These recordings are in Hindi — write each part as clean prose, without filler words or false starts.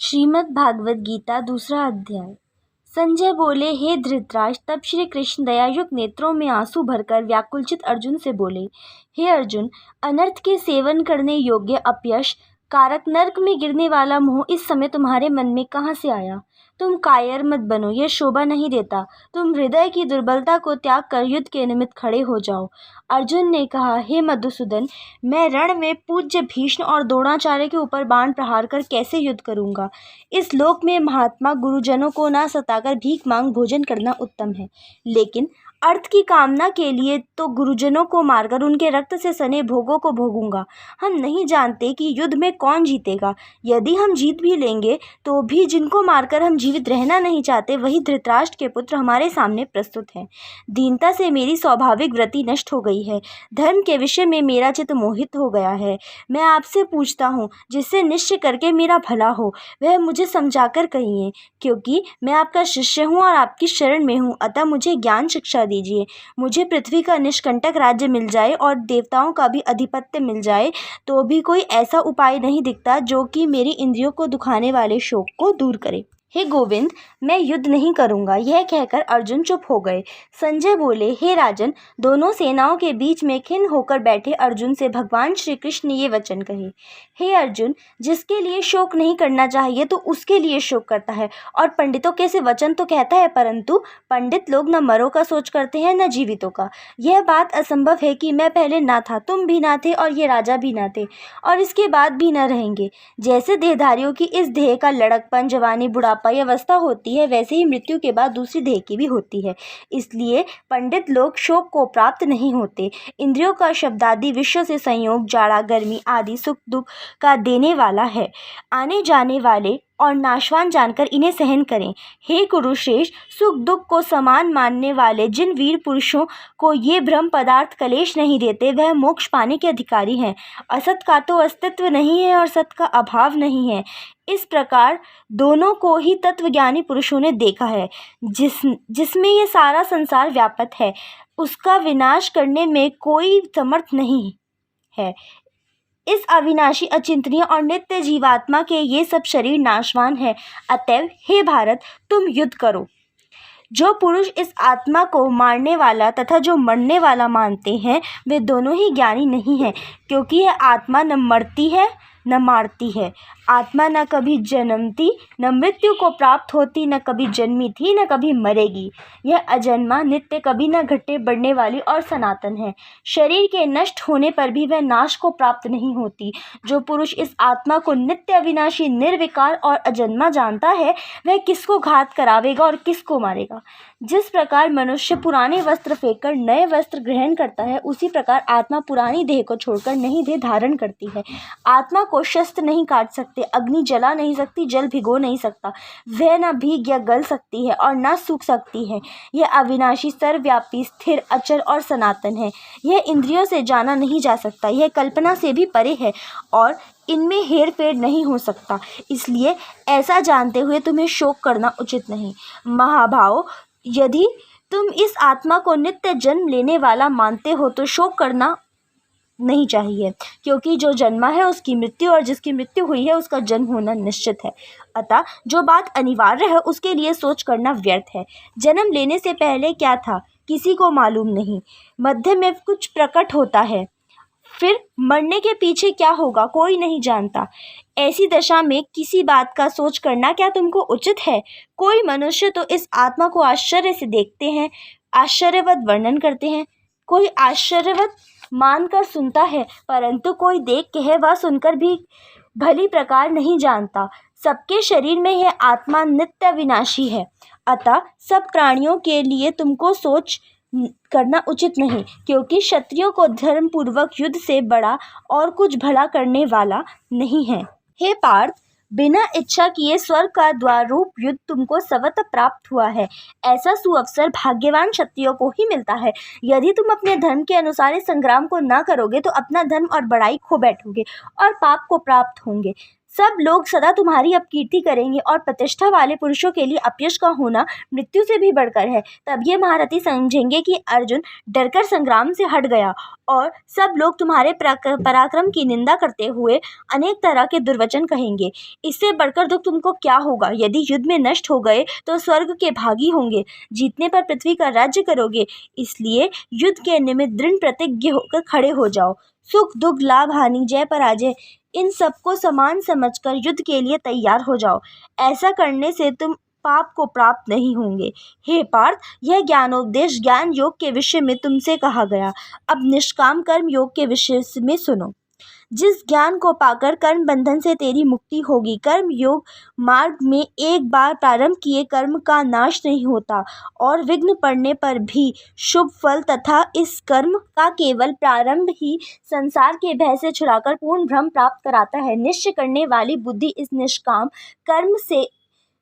श्रीमद् भागवत गीता दूसरा अध्याय। संजय बोले, हे धृतराष्ट्र। तब श्री कृष्ण दयायुक्त नेत्रों में आंसू भरकर व्याकुलचित अर्जुन से बोले, हे अर्जुन, अनर्थ के सेवन करने योग्य अपयश कारक नरक में गिरने वाला मोह इस समय तुम्हारे मन में कहाँ से आया? तुम कायर मत बनो, यह शोभा नहीं देता। तुम हृदय की दुर्बलता को त्याग कर युद्ध के निमित्त खड़े हो जाओ। अर्जुन ने कहा, हे मधुसूदन, मैं रण में पूज्य भीष्म और द्रोणाचार्य के ऊपर बाण प्रहार कर कैसे युद्ध करूंगा? इस लोक में महात्मा गुरुजनों को ना सताकर भीख मांग भोजन करना उत्तम है, लेकिन अर्थ की कामना के लिए तो गुरुजनों को मारकर उनके रक्त से सने भोगों को भोगूंगा। हम नहीं जानते कि युद्ध में कौन जीतेगा। यदि हम जीत भी लेंगे तो भी जिनको मारकर हम जीवित रहना नहीं चाहते, वही धृतराष्ट्र के पुत्र हमारे सामने प्रस्तुत हैं। दीनता से मेरी स्वाभाविक वृत्ति नष्ट हो गई है। धर्म के विषय में मेरा चित्त मोहित हो गया है। मैं आपसे पूछता हूँ, जिससे निश्चय करके मेरा भला हो, वह मुझे समझाकर कहिए, क्योंकि मैं आपका शिष्य हूँ और आपकी शरण में हूँ। अतः मुझे ज्ञान शिक्षा दीजिए। मुझे पृथ्वी का निष्कंटक राज्य मिल जाए और देवताओं का भी अधिपत्य मिल जाए, तो भी कोई ऐसा उपाय नहीं दिखता जो कि मेरी इंद्रियों को दुखाने वाले शोक को दूर करे। हे गोविंद, मैं युद्ध नहीं करूंगा। यह कहकर अर्जुन चुप हो गए। संजय बोले, हे राजन, दोनों सेनाओं के बीच में खिन्न होकर बैठे अर्जुन से भगवान श्री कृष्ण ने ये वचन कहे, हे अर्जुन, जिसके लिए शोक नहीं करना चाहिए तो उसके लिए शोक करता है, और पंडितों के से वचन तो कहता है, परंतु पंडित लोग न मरों का सोच करते हैं न जीवितों का। यह बात असंभव है कि मैं पहले ना था, तुम भी ना थे और ये राजा भी ना थे, और इसके बाद भी न रहेंगे। जैसे देहधारियों की इस देह का लड़कपन, जवानी, बुढ़ापा या अवस्था होती है, वैसे ही मृत्यु के बाद दूसरी देह की भी होती है। इसलिए पंडित लोग शोक को प्राप्त नहीं होते। इंद्रियों का शब्दादि विषयों से संयोग जाड़ा गर्मी आदि सुख दुख का देने वाला है। आने जाने वाले और नाशवान जानकर इन्हें सहन करें। हे कुरुश्रेष्ठ, सुख दुख को समान मानने वाले जिन वीर पुरुषों को ये ब्रह्म पदार्थ कलेश नहीं देते, वह मोक्ष पाने के अधिकारी हैं। असत का तो अस्तित्व नहीं है और सत का अभाव नहीं है। इस प्रकार दोनों को ही तत्वज्ञानी पुरुषों ने देखा है। जिसमें ये सारा संसार व्यापक है, उसका विनाश करने में कोई समर्थ नहीं है। इस अविनाशी, अचिंतनीय और नित्य जीवात्मा के ये सब शरीर नाशवान है। अतएव हे भारत, तुम युद्ध करो। जो पुरुष इस आत्मा को मारने वाला तथा जो मरने वाला मानते हैं, वे दोनों ही ज्ञानी नहीं हैं, क्योंकि यह आत्मा न मरती है न मारती है। आत्मा न कभी जन्मती न मृत्यु को प्राप्त होती, न कभी जन्मी थी न कभी मरेगी। यह अजन्मा, नित्य, कभी न घटे बढ़ने वाली और सनातन है। शरीर के नष्ट होने पर भी वह नाश को प्राप्त नहीं होती। जो पुरुष इस आत्मा को नित्य, अविनाशी, निर्विकार और अजन्मा जानता है, वह किसको घात करावेगा और किसको मारेगा? जिस प्रकार मनुष्य पुराने वस्त्र फेंककर नए वस्त्र ग्रहण करता है, उसी प्रकार आत्मा पुरानी देह को छोड़कर नई देह धारण करती है। आत्मा को शस्त्र नहीं काट सकते, अग्नि जला नहीं सकती, जल भिगो नहीं सकता। वह न भीग या गल सकती है और न सूख सकती है। यह अविनाशी, सर्वव्यापी, स्थिर, अचल और सनातन है। यह इंद्रियों से जाना नहीं जा सकता। यह कल्पना से भी परे है और इनमें हेर फेर नहीं हो सकता। इसलिए ऐसा जानते हुए तुम्हें शोक करना उचित नहीं। महाभाव, यदि तुम इस आत्मा को नित्य जन्म लेने वाला मानते हो तो शोक करना नहीं चाहिए, क्योंकि जो जन्मा है उसकी मृत्यु और जिसकी मृत्यु हुई है उसका जन्म होना निश्चित है। अतः जो बात अनिवार्य है उसके लिए सोच करना व्यर्थ है। जन्म लेने से पहले क्या था, किसी को मालूम नहीं। मध्य में कुछ प्रकट होता है, फिर मरने के पीछे क्या होगा कोई नहीं जानता। ऐसी दशा में किसी बात का सोच करना क्या तुमको उचित है? कोई मनुष्य तो इस आत्मा को आश्चर्य से देखते हैं, आश्चर्यवत वर्णन करते हैं, कोई आश्चर्यवत मानकर सुनता है, परंतु कोई देख के व सुनकर भी भली प्रकार नहीं जानता। सबके शरीर में यह आत्मा नित्य विनाशी है। अतः सब प्राणियों के लिए तुमको सोच करना उचित नहीं, क्योंकि क्षत्रियों को धर्म पूर्वक युद्ध से बड़ा और कुछ भला करने वाला नहीं है। हे पार्थ, बिना इच्छा किए स्वर्ग का द्वार रूप युद्ध तुमको स्वतः प्राप्त हुआ है। ऐसा सुअवसर भाग्यवान क्षत्रियों को ही मिलता है। यदि तुम अपने धर्म के अनुसार इस संग्राम को न करोगे तो अपना धर्म और बड़ाई खो बैठोगे और पाप को प्राप्त होंगे। सब लोग सदा तुम्हारी अपकीर्ति करेंगे और प्रतिष्ठा वाले पुरुषों के लिए अपयश का होना मृत्यु से भी बढ़कर है। तब ये महारथी समझेंगे कि अर्जुन डरकर संग्राम से हट गया और सब लोग तुम्हारे पराक्रम की निंदा करते हुए अनेक तरह के दुर्वचन कहेंगे। इससे बढ़कर दुख तुमको क्या होगा? यदि युद्ध में नष्ट हो गए तो स्वर्ग के भागी होंगे, जीतने पर पृथ्वी का राज्य करोगे। इसलिए युद्ध के निमित्त दृढ़ प्रतिज्ञ होकर खड़े हो जाओ। सुख दुख, लाभ हानि, जय पराजय, इन सबको समान समझकर युद्ध के लिए तैयार हो जाओ। ऐसा करने से तुम पाप को प्राप्त नहीं होंगे। हे पार्थ, यह ज्ञानोपदेश ज्ञान योग के विषय में तुमसे कहा गया। अब निष्काम कर्म योग के विषय में सुनो। जिस ज्ञान को पाकर कर्म बंधन से तेरी मुक्ति होगी। कर्म योग मार्ग में एक बार प्रारंभ किए कर्म का नाश नहीं होता और विघ्न पड़ने पर भी शुभ फल तथा इस कर्म का केवल प्रारंभ ही संसार के भय से छुड़ाकर पूर्ण भ्रम प्राप्त कराता है। निश्चय करने वाली बुद्धि इस निष्काम कर्म से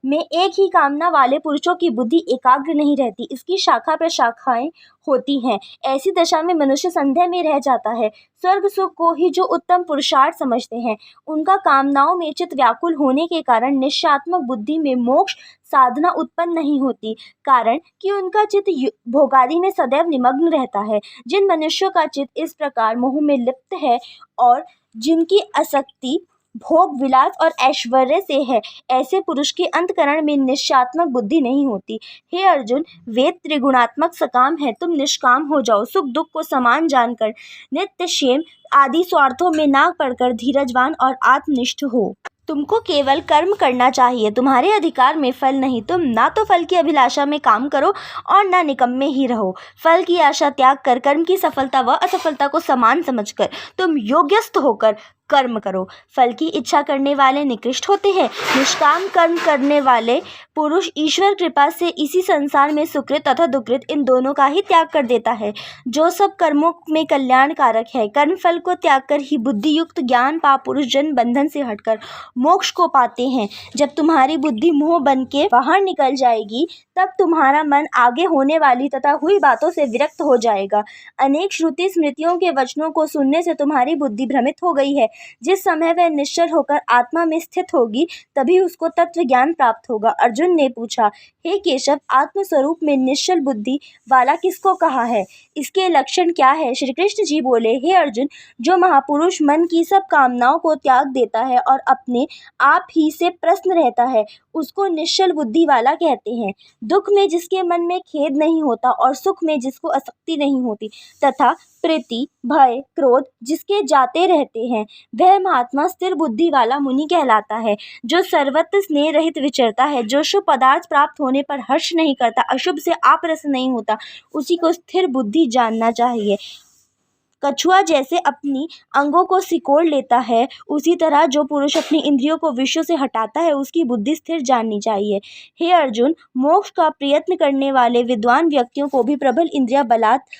में एक ही कामना वाले पुरुषों की बुद्धि एकाग्र नहीं रहती, इसकी शाखा प्रशाखाएं होती हैं। ऐसी दशा में मनुष्य संदेह में रह जाता है। स्वर्ग सुख को ही जो उत्तम पुरुषार्थ समझते हैं, उनका कामनाओं में चित्त व्याकुल होने के कारण निश्चयात्मक बुद्धि में मोक्ष साधना उत्पन्न नहीं होती, कारण कि उनका चित्त भोगादि में सदैव निमग्न रहता है। जिन मनुष्यों का चित्त इस प्रकार मोह में लिप्त है और जिनकी आसक्ति भोग विलास और ऐश्वर्य से है, ऐसे पुरुष के अंतकरण में निश्चयात्मक बुद्धि नहीं होती। हे अर्जुन, वेद त्रिगुणात्मक सकाम है, तुम निष्काम हो जाओ। सुख दुख को समान जानकर नित्य क्षेम आदि स्वार्थों में ना पड़कर धीरजवान और आत्मनिष्ठ हो। तुमको केवल कर्म करना चाहिए, तुम्हारे अधिकार में फल नहीं। तुम ना तो फल की अभिलाषा में काम करो और ना निकम्मे ही रहो। फल की आशा त्याग कर कर्म की सफलता व असफलता को समान समझकर तुम योग्यस्थ होकर कर्म करो। फल की इच्छा करने वाले निकृष्ट होते हैं। निष्काम कर्म करने वाले पुरुष ईश्वर कृपा से इसी संसार में सुकृत तथा दुकृत इन दोनों का ही त्याग कर देता है, जो सब कर्मों में कल्याणकारक है। कर्म फल को त्याग कर ही बुद्धि युक्त ज्ञान पा पुरुष जन्म बंधन से हटकर मोक्ष को पाते हैं। जब तुम्हारी बुद्धि मोह बन के बाहर निकल जाएगी, तब तुम्हारा मन आगे होने वाली तथा हुई बातों से विरक्त हो जाएगा। अनेक श्रुति स्मृतियों के वचनों को सुनने से तुम्हारी बुद्धि भ्रमित हो गई है। जिस समय वह निश्चल होकर आत्मा में स्थित होगी, तभी उसको तत्व ज्ञान प्राप्त होगा। अर्जुन ने पूछा, हे केशव, आत्मस्वरूप में निश्चल बुद्धि वाला किसको कहा है? इसके लक्षण क्या है? श्री कृष्ण जी बोले, हे अर्जुन, जो महापुरुष मन की सब कामनाओं को त्याग देता है और अपने आप ही से प्रसन्न रहता है, उसको निश्चल बुद्धि वाला कहते हैं। दुख में जिसके मन में खेद नहीं होता और सुख में जिसको आसक्ति नहीं होती तथा प्रीति भय क्रोध जिसके जाते रहते हैं, वह महात्मा स्थिर बुद्धि वाला मुनि कहलाता है। जो सर्वत्र स्नेह रहित विचरता है, जो शुभ पदार्थ प्राप्त होने पर हर्ष नहीं करता, अशुभ से आप्रसन्न नहीं होता, उसी को स्थिर बुद्धि जानना चाहिए। कछुआ जैसे अपनी अंगों को सिकोड़ लेता है, उसी तरह जो पुरुष अपनी इंद्रियों को विषयों से हटाता है, उसकी बुद्धि स्थिर जाननी चाहिए। हे अर्जुन, मोक्ष का प्रयत्न करने वाले विद्वान व्यक्तियों को भी प्रबल इंद्रिया बलात्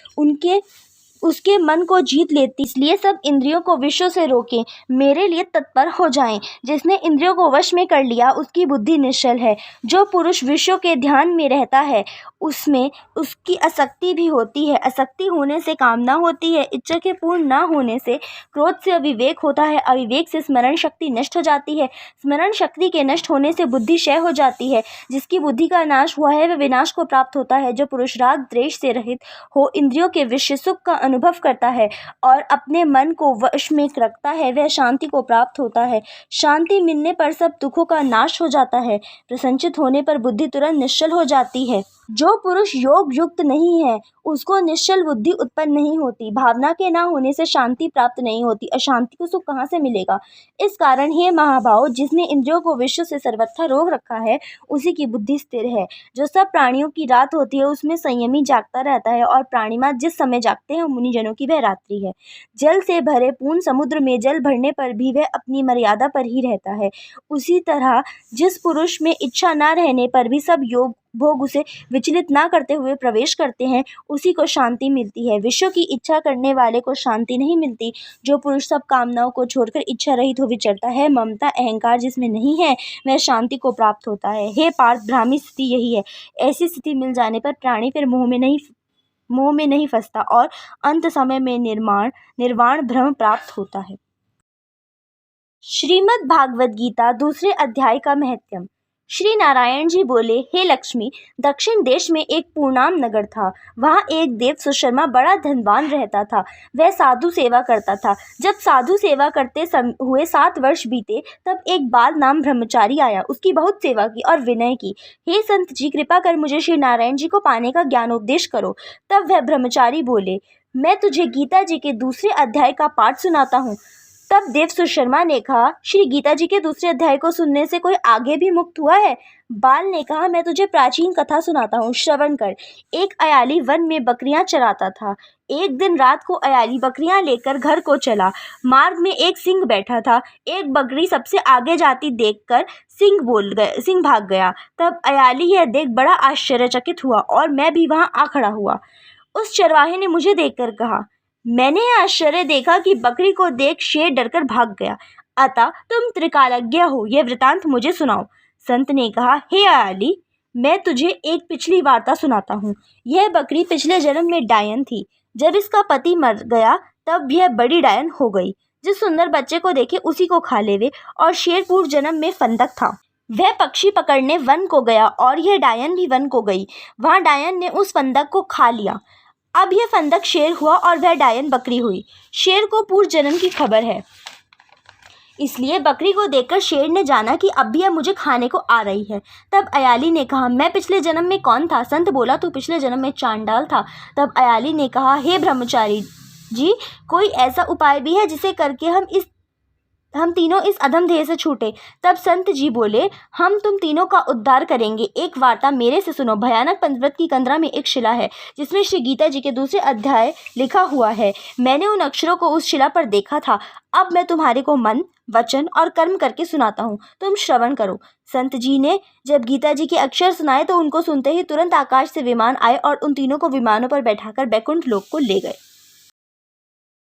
उसके मन को जीत लेती, इसलिए सब इंद्रियों को विषयों से रोकें, मेरे लिए तत्पर हो जाएं। जिसने इंद्रियों को वश में कर लिया, उसकी बुद्धि निश्चल है। जो पुरुष विषयों के ध्यान में रहता है, उसमें उसकी आसक्ति भी होती है। आसक्ति होने से कामना होती है, इच्छा के पूर्ण न होने से क्रोध से अविवेक होता है, अविवेक से स्मरण शक्ति नष्ट हो जाती है, स्मरण शक्ति के नष्ट होने से बुद्धि क्षय हो जाती है। जिसकी बुद्धि का नाश हुआ है, वह विनाश को प्राप्त होता है। जो पुरुष राग द्वेष से रहित हो इंद्रियों के विषय सुख का अनुभव करता है और अपने मन को वश में रखता है, वह शांति को प्राप्त होता है। शांति मिलने पर सब दुखों का नाश हो जाता है। प्रसन्नचित्त होने पर बुद्धि तुरंत निश्चल हो जाती है। जो पुरुष योग युक्त नहीं है, उसको निश्चल बुद्धि उत्पन्न नहीं होती। भावना के ना होने से शांति प्राप्त नहीं होती। अशांति को सुख कहाँ से मिलेगा? इस कारण हे महाभाव, जिसने इंद्रियों को विषय से सर्वथा रोक रखा है, उसी की बुद्धि स्थिर है। जो सब प्राणियों की रात होती है, उसमें संयमी जागता रहता है और प्राणिमात जिस समय जागते हैं, मुनिजनों की वह रात्रि है। जल से भरे पूर्ण समुद्र में जल भरने पर भी वह अपनी मर्यादा पर ही रहता है। उसी तरह जिस पुरुष में इच्छा न रहने पर भी सब योग भोग उसे विचलित ना करते हुए प्रवेश करते हैं, उसी को शांति मिलती है। विषयों की इच्छा करने वाले को शांति नहीं मिलती। जो पुरुष सब कामनाओं को छोड़कर इच्छा रहित हो विचरता है, ममता अहंकार जिसमें नहीं है, वह शांति को प्राप्त होता है। हे पार्थ, ब्राह्मी स्थिति यही है। ऐसी स्थिति मिल जाने पर प्राणी फिर मोह में नहीं फंसता और अंत समय में निर्वाण ब्रह्म प्राप्त होता है। श्रीमद् भागवत गीता दूसरे अध्याय का महत्व। श्री नारायण जी बोले, हे लक्ष्मी, दक्षिण देश में एक पूर्णाम नगर था। वहाँ एक देव सुशर्मा बड़ा धनवान रहता था। वह साधु सेवा करता था। जब साधु सेवा करते हुए 7 वर्ष बीते, तब एक बाल नाम ब्रह्मचारी आया। उसकी बहुत सेवा की और विनय की। हे संत जी, कृपा कर मुझे श्री नारायण जी को पाने का ज्ञानोपदेश करो। तब वह ब्रह्मचारी बोले, मैं तुझे गीता जी के दूसरे अध्याय का पाठ सुनाता हूँ। तब देव सुशर्मा ने कहा, श्री गीता जी के दूसरे अध्याय को सुनने से कोई आगे भी मुक्त हुआ है? बाल ने कहा, मैं तुझे प्राचीन कथा सुनाता हूँ, श्रवण कर। एक अयाली वन में बकरियां चराता था। एक दिन रात को अयाली बकरियां लेकर घर को चला। मार्ग में एक सिंह बैठा था। एक बकरी सबसे आगे जाती देखकर सिंह भाग गया। तब अयाली यह देख बड़ा आश्चर्यचकित हुआ और मैं भी वहां आ खड़ा हुआ। उस चरवाहे ने मुझे देखकर कहा, मैंने यह आश्चर्य देखा कि बकरी को देख शेर डरकर भाग गया। अतः तुम त्रिकालज्ञ हो, यह वृतांत मुझे सुनाओ। संत ने कहा, हे अयाली, मैं तुझे एक पिछली वार्ता सुनाता हूँ। यह बकरी पिछले जन्म में डायन थी। जब इसका पति मर गया, तब यह बड़ी डायन हो गई। जिस सुंदर बच्चे को देखे उसी को खा लेवे। और शेर पूर्व जन्म में फंदक था। वह पक्षी पकड़ने वन को गया और यह डायन भी वन को गई। वहां डायन ने उस फंदक को खा लिया। अब यह फंदक शेर हुआ और वह डायन बकरी हुई। शेर को पूर्व जन्म की खबर है, इसलिए बकरी को देखकर शेर ने जाना कि अब भी यह मुझे खाने को आ रही है। तब अयाली ने कहा, मैं पिछले जन्म में कौन था? संत बोला, तू पिछले जन्म में चांडाल था। तब अयाली ने कहा, हे ब्रह्मचारी जी, कोई ऐसा उपाय भी है जिसे करके हम तीनों इस अधम देह से छूटे? तब संत जी बोले, हम तुम तीनों का उद्धार करेंगे। एक वार्ता मेरे से सुनो। भयानक पंचव्रत की कंदरा में एक शिला है जिसमें श्री गीता जी के दूसरे अध्याय लिखा हुआ है। मैंने उन अक्षरों को उस शिला पर देखा था। अब मैं तुम्हारे को मन, वचन और कर्म करके सुनाता हूँ, तुम श्रवण करो। संत जी ने जब गीता जी के अक्षर सुनाए तो उनको सुनते ही तुरंत आकाश से विमान आए और उन तीनों को विमानों पर बैठाकर बैकुंठ लोक को ले गए।